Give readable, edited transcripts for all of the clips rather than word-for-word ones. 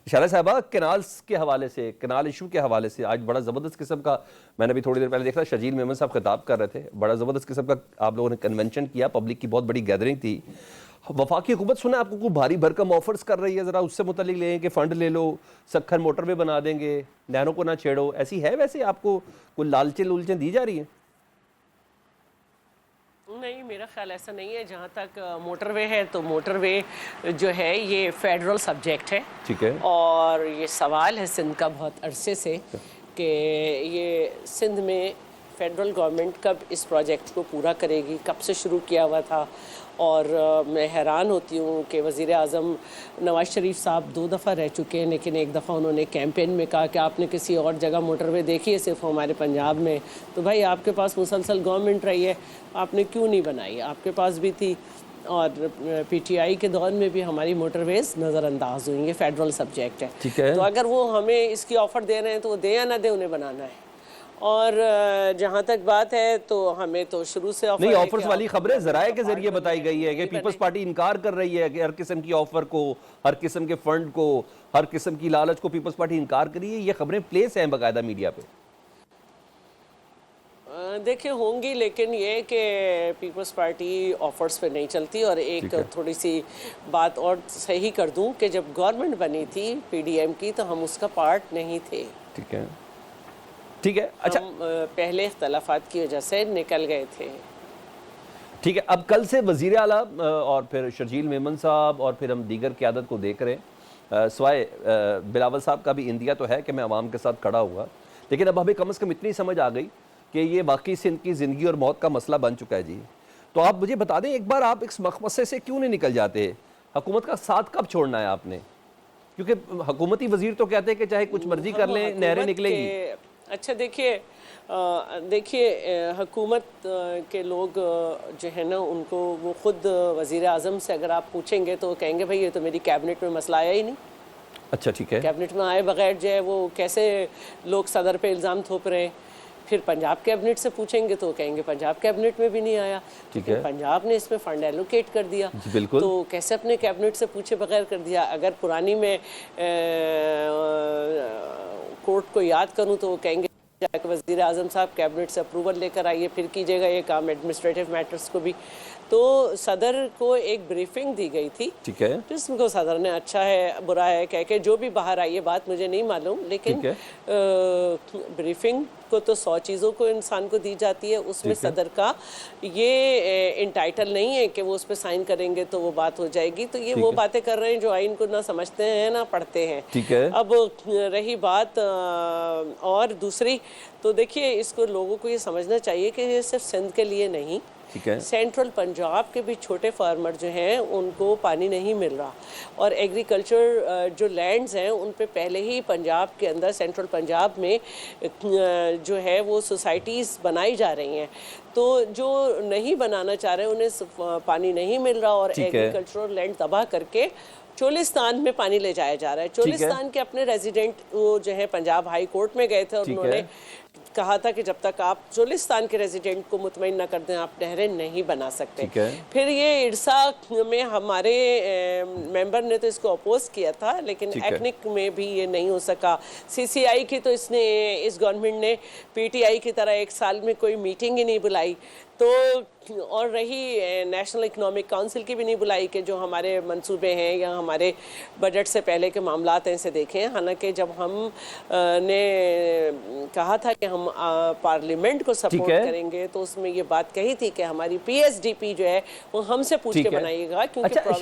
शाला साहबा, कैनाल्स के हवाले से, कैनाल इशू के हवाले से आज बड़ा ज़बरदस्त किस्म का, मैंने भी थोड़ी देर पहले देखा, शजील मेमन साहब खिताब कर रहे थे, बड़ा ज़बरदस्त किस्म का आप लोगों ने कन्वेंशन किया, पब्लिक की बहुत बड़ी गैदरिंग थी। वफाकी हुकूमत सुना आपको कोई भारी भरकम ऑफर्स कर रही है, ज़रा उससे मुतल्लिक लें कि फ़ंड ले लो, सखर मोटरवे बना देंगे, नहरों को ना छेड़ो, ऐसी है वैसे आपको कोई लालचें लुलचें दी जा रही हैं? नहीं, मेरा ख्याल ऐसा नहीं है। जहाँ तक मोटरवे है तो मोटरवे जो है ये फेडरल सब्जेक्ट है। ठीक है। और ये सवाल है सिंध का बहुत अरसे से कि ये सिंध में फेडरल गवर्नमेंट कब इस प्रोजेक्ट को पूरा करेगी, कब से शुरू किया हुआ था। और मैं हैरान होती हूँ कि वज़ीर आज़म नवाज़ शरीफ साहब 2 दफ़ा रह चुके हैं, लेकिन एक दफ़ा उन्होंने कैंपेन में कहा कि आपने किसी और जगह मोटरवे देखी है सिर्फ हमारे पंजाब में। तो भाई आपके पास मुसलसल गवर्नमेंट रही है, आपने क्यों नहीं बनाई? आपके पास भी थी। और पीटीआई के दौर में भी हमारी मोटरवेज नज़रअंदाज हुई, ये फेडरल सब्जेक्ट है। ठीक है। तो अगर वो हमें इसकी ऑफ़र दे रहे हैं तो वो दे या ना दे, उन्हें बनाना है। और जहाँ तक बात है तो हमें तो शुरू से ऑफर नहीं, ऑफर्स वाली खबरें ज़राए के जरिए बताई गई है कि पीपल्स पार्टी इनकार कर रही है कि हर किस्म की ऑफर को, हर किस्म के फंड को, हर किस्म की लालच को पीपल्स पार्टी इनकार कर रही है। ये खबरें प्लेस हैं बाकायदा मीडिया पे। देखिए होंगी, लेकिन ये कि पीपल्स पार्टी ऑफर्स पे नहीं चलती। और एक थोड़ी सी बात और सही कर दूं कि जब गवर्नमेंट बनी थी पीडीएम की तो हम उसका पार्ट नहीं थे। ठीक है, ठीक है। अच्छा, हम पहले इख्तलाफात की वजह से निकल गए थे। ठीक है। अब कल से वज़ीर आला और फिर शर्जील मेमन साहब और फिर हम दीगर क़यादत को देख रहे हैं। सवाए बिलावल साहब का भी इंदिया तो है कि मैं अवाम के साथ खड़ा हुआ, लेकिन अब हमें कम से कम इतनी समझ आ गई कि ये बाकी सिंध की ज़िंदगी और मौत का मसला बन चुका है जी। तो आप मुझे बता दें एक बार, आप इस मखमसे से क्यों नहीं निकल जाते? हुकूमत का साथ कब छोड़ना है आपने? क्योंकि हुकूमती वज़ीर तो कहते हैं कि चाहे कुछ मर्जी कर लें, नहरें निकलेंगी। अच्छा देखिए, हुकूमत के लोग जो है ना, उनको वो ख़ुद वज़ीर आज़म से अगर आप पूछेंगे तो वो कहेंगे भाई ये तो मेरी कैबिनेट में मसला आया ही नहीं। अच्छा, ठीक है। कैबिनेट में आए बगैर जो है वो कैसे लोग सदर पे इल्ज़ाम थोप रहे हैं। फिर पंजाब कैबिनेट से पूछेंगे तो कहेंगे पंजाब कैबिनेट में भी नहीं आया। ठीक है। पंजाब ने इसमें फ़ंड एलोकेट कर दिया। बिल्कुल। तो कैसे अपने कैबिनेट से पूछे बगैर कर दिया? अगर पुरानी में कोर्ट को याद करूं तो वो कहेंगे वज़ीर आज़म साहब कैबिनेट से अप्रूवल लेकर आइए, फिर कीजिएगा ये काम एडमिनिस्ट्रेटिव मैटर्स को भी। तो सदर को एक ब्रीफिंग दी गई थी। ठीक है। जिसको सदर ने अच्छा है बुरा है कह के जो भी बाहर आई, ये बात मुझे नहीं मालूम, लेकिन ब्रीफिंग को तो 100 चीज़ों को इंसान को दी जाती है। उसमें सदर का ये इंटाइटल नहीं है कि वो उस पर साइन करेंगे तो वो बात हो जाएगी। तो ये वो बातें कर रहे हैं जो आइन को ना समझते हैं ना पढ़ते हैं। ठीक है। अब रही बात और दूसरी, तो देखिए इसको लोगों को ये समझना चाहिए कि ये सिर्फ सिंध के लिए नहीं, सेंट्रल पंजाब के भी छोटे फार्मर जो हैं उनको पानी नहीं मिल रहा। और एग्रीकल्चर जो लैंड्स हैं उन पे पहले ही पंजाब के अंदर, सेंट्रल पंजाब में जो है वो सोसाइटीज़ बनाई जा रही हैं। तो जो नहीं बनाना चाह रहे उन्हें पानी नहीं मिल रहा और एग्रीकल्चरल लैंड तबाह करके चोलिस्तान में पानी ले जाया जा रहा है। चोलिस्तान के अपने रेजिडेंट वो जो है पंजाब हाई कोर्ट में गए थे और उन्होंने कहा था कि जब तक आप चोलिस्तान के रेजिडेंट को मुतमईन न कर दें आप नहरें नहीं बना सकते। फिर ये इरसा में हमारे मेंबर ने तो इसको अपोज किया था, लेकिन एक्निक में भी ये नहीं हो सका। सीसीआई की तो इसने, इस गवर्नमेंट ने पीटीआई की तरह 1 साल में कोई मीटिंग ही नहीं बुलाई। तो और रही नेशनल इकोनॉमिक काउंसिल की भी नहीं बुलाई कि जो हमारे मंसूबे हैं या हमारे बजट से पहले के मामलात हैं इसे देखें। हालांकि जब हम ने कहा था कि हम पार्लियामेंट को सपोर्ट करेंगे तो उसमें ये बात कही थी कि हमारी पीएसडीपी जो है वो हमसे पूछ के बनाइएगा, क्योंकि और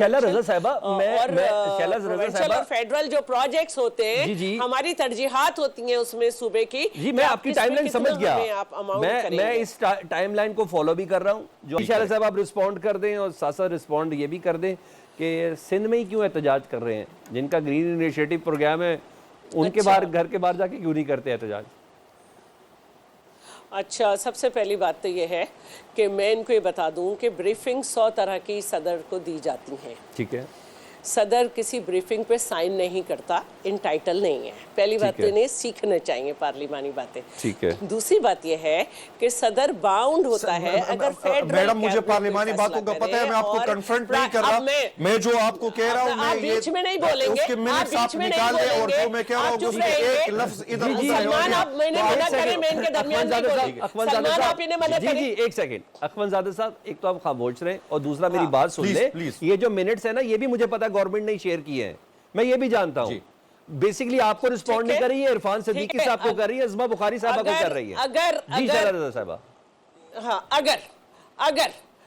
फेडरल जो प्रोजेक्ट्स होते हैं हमारी तरजीहात होती हैं उसमें सूबे की। जी मैं आपकी टाइमलाइन समझ गया, मैं इस टाइमलाइन को फॉलो भी कर रहा हूँ। जो शाला साहब आप रिस्पॉन्ड कर दें और साथ साथ रिस्पॉन्ड ये भी कर दें कि सिंध में ही क्यों एहतजाज कर रहे हैं? जिनका ग्रीन इनिशिएटिव प्रोग्राम है उनके बाहर, घर के बाहर जाके क्यों नहीं करते एहतजाज? अच्छा, सबसे पहली बात तो ये है कि मैं इनको ये बता दूं कि ब्रीफिंग 100 तरह की सदर को दी जाती हैं। ठीक है। सदर किसी ब्रीफिंग पे साइन नहीं करता, इनटाइटल नहीं है। पहली बात तो इन्हें सीखना चाहिए पार्लिमानी बातें। ठीक है। दूसरी बात यह है कि सदर बाउंड होता है अगर फेडरल। मैडम, मुझे पार्लिमानी बातों का पता है, मैं आपको कन्फ्रंट नहीं कर रहा। मैं जो आपको कह रहा हूँ, मैं ये बीच में नहीं बोलेंगे, उसके मिनट्स आप निकाल लें, और जो मैं कह रहा हूँ उसमें एक लफ्ज इधर उधर सलमान, आप मैंने मना करें, मैं इनके दरमियान नहीं बोलेंगे। सलमान, आप इन्हें मना करें। जी, एक सेकंड अखवंजादा साहब, एक तो आप खामोश रहे और दूसरा मेरी बात सुन ले। ये जो मिनट्स है ना, ये भी मुझे पता है गवर्नमेंट ने शेयर किए हैं, मैं ये भी जानता हूं। बेसिकली आपको रिस्पॉन्ड नहीं कर रही है, इरफान सिद्दीकी साहब को कर रही है, अज़मा बुखारी साहबा को कर रही है। अगर साहबा, हाँ,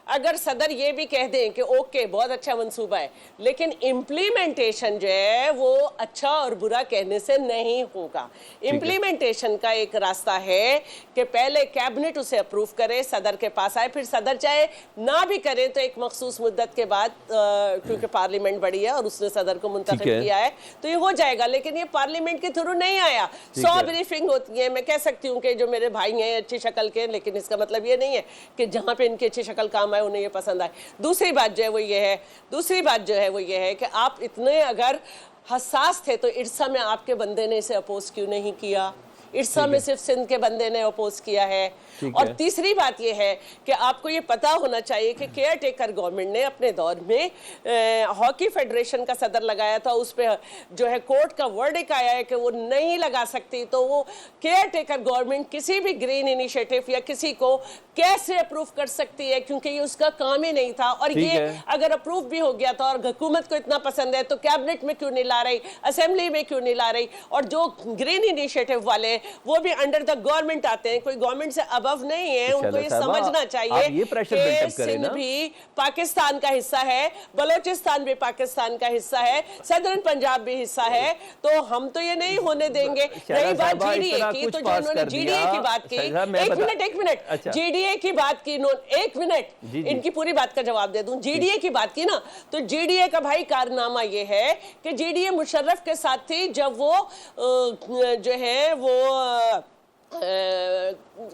अगर सदर ये भी कह दें कि ओके बहुत अच्छा मंसूबा है, लेकिन इम्प्लीमेंटेशन जो है वो अच्छा और बुरा कहने से नहीं होगा। इम्प्लीमेंटेशन का एक रास्ता है कि पहले कैबिनेट उसे अप्रूव करे, सदर के पास आए, फिर सदर चाहे ना भी करे तो एक मखसूस मुद्दत के बाद, क्योंकि पार्लियामेंट बड़ी है और उसने सदर को मुंतखब किया है, तो ये हो जाएगा। लेकिन ये पार्लियामेंट के थ्रू नहीं आया। 100 ब्रीफिंग होती है। मैं कह सकती हूँ कि जो मेरे भाई हैं अच्छी शक्ल के, लेकिन इसका मतलब ये नहीं है कि जहाँ पे इनकी अच्छी शक्ल काम आए उन्हें ये पसंद आए। दूसरी बात जो है वो ये है कि आप इतने अगर हसास थे तो इरसा में आपके बंदे ने इसे अपोज क्यों नहीं किया? इरसा में सिर्फ सिंध के बंदे ने अपोज किया है। और तीसरी बात यह है कि आपको ये पता होना चाहिए कि केयर टेकर गवर्नमेंट ने अपने दौर में हॉकी फेडरेशन का सदर लगाया था, उस पर जो है कोर्ट का वर्डिक आया है कि वो नहीं लगा सकती। तो वो केयर टेकर गवर्नमेंट किसी भी ग्रीन इनिशिएटिव या किसी को कैसे अप्रूव कर सकती है, क्योंकि ये उसका काम ही नहीं था। और ये अगर अप्रूव भी हो गया था और हुकूमत को इतना पसंद है तो कैबिनेट में क्यों नहीं ला रही, असेंबली में क्यों नहीं ला रही? और जो ग्रीन इनिशिएटिव वाले वो भी अंडर द गवर्नमेंट आते हैं, कोई गवर्नमेंट से अबव नहीं है। उनको ये समझना चाहिए कि सिंध भी पाकिस्तान का हिस्सा है, बलोचिस्तान भी पाकिस्तान का हिस्सा है, सदर्न पंजाब भी हिस्सा है। तो हम तो ये नहीं होने देंगे। रही बात जीडीए की, तो जो उन्होंने जीडीए की बात की, एक मिनट जीडीए की बात की, एक मिनट इनकी पूरी बात का जवाब दे दूं। जीडीए की बात की ना, तो जीडीए का भाई कारनामा ये है कि जीडीए मुशर्रफ के साथ थी जब वो जो है वो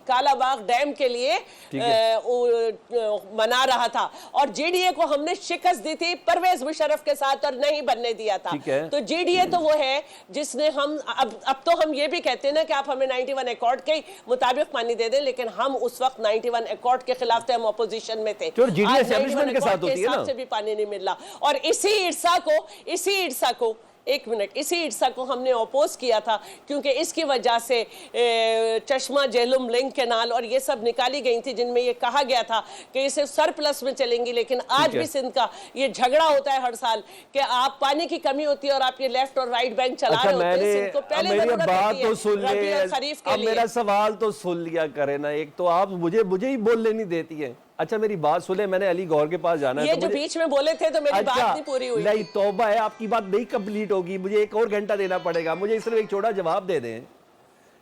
कालाबाग डैम के लिए मना रहा था, और जीडीए को हमने शिकस्त दी थी परवेज मुशर्रफ के साथ और नहीं बनने दिया था। तो जीडीए तो वो है जिसने हम अब तो हम ये भी कहते हैं ना कि आप हमें 91 अकॉर्ड के मुताबिक पानी दे दें, लेकिन हम उस वक्त 91 अकॉर्ड के खिलाफ थे, हम अपोजिशन में थे। हिसाब से भी पानी नहीं मिल रहा। और इसी इरसा को एक मिनट, इसी इरसा को हमने अपोज किया था, क्योंकि इसकी वजह से चश्मा जेहलुम लिंक कैनाल और ये सब निकाली गई थी, जिनमें ये कहा गया था कि इसे सरप्लस में चलेंगी। लेकिन आज भी सिंध का ये झगड़ा होता है हर साल कि आप पानी की कमी होती है और आप ये लेफ्ट और राइट बैंक चला रहे होते हैं। सिंध को पहले खरीफ के लिए। मेरा सवाल तो सुन लिया करे ना, एक तो आप मुझे ही बोलने नहीं देती है। अच्छा मेरी बात सुने, मैंने अली गौहर के पास जाना है। ये तो जो बीच में बोले थे तो मेरी बात नहीं पूरी हुई। नहीं, तौबा है, आपकी बात नहीं कंप्लीट होगी, मुझे एक और घंटा देना पड़ेगा। मुझे सिर्फ एक छोटा जवाब दे दें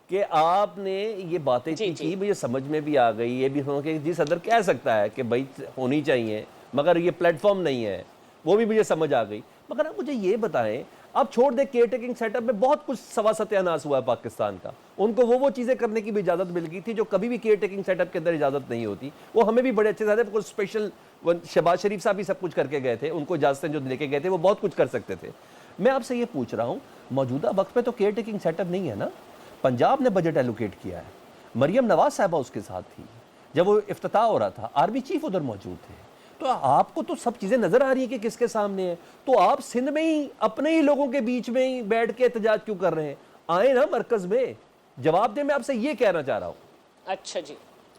कि आपने ये बातें की, मुझे समझ में भी आ गई, ये भी हो कि जी सदर कह सकता है कि भाई होनी चाहिए, मगर ये प्लेटफॉर्म नहीं है, वो भी मुझे समझ आ गई। मगर आप मुझे ये बताएं, अब छोड़ दे केयर टेकिंग सेटअप में बहुत कुछ सवा सत्यानाश हुआ है पाकिस्तान का। उनको वो चीजें करने की भी इजाजत मिल गई थी जो कभी भी केयर टेकिंग सेटअप के अंदर इजाजत नहीं होती। वो हमें भी बड़े अच्छे से कुछ स्पेशल, शहबाज शरीफ साहब भी सब कुछ करके गए थे, उनको इजाजतें जो लेके गए थे वो बहुत कुछ कर सकते थे। मैं आपसे ये पूछ रहा हूँ, मौजूदा वक्त में तो केयर टेकिंग सेटअप नहीं है ना। पंजाब ने बजट एलोकेट किया है, मरियम नवाज साहबा उसके साथ थी, जब वो इफ्तिताह हो रहा था आर्मी चीफ उधर मौजूद थे। तो आपको तो सब चीजें नजर आ रही है कि किसके सामने है, तो आप सिंध में ही अपने ही लोगों के बीच में ही बैठ के एहतजाज क्यों कर रहे हैं? आए ना मरकज में, जवाब दे। मैं आपसे ये कहना चाह रहा हूं। अच्छा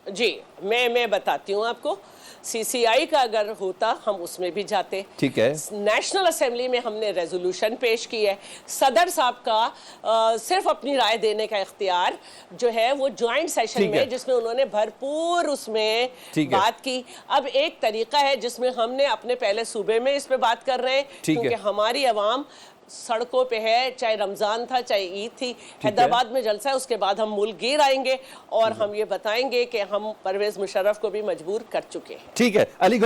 जी, मैं बताती हूँ आपको। सीसीआई का अगर होता हम उसमें भी जाते। ठीक है। नेशनल असेंबली में हमने रेजोल्यूशन पेश की है। सदर साहब का सिर्फ अपनी राय देने का इख्तियार जो है वो ज्वाइंट सेशन में, जिसमें उन्होंने भरपूर उसमें बात की। अब एक तरीका है जिसमें हमने अपने पहले सूबे में इस पे बात कर रहे हैं, क्योंकि हमारी अवाम सड़कों पे है, चाहे रमजान था चाहे ईद थी। हैदराबाद में जलसा है, उसके बाद हम मुल्क गिर आएंगे और हम ये बताएंगे कि हम परवेज मुशर्रफ को भी मजबूर कर चुके हैं। ठीक है अली।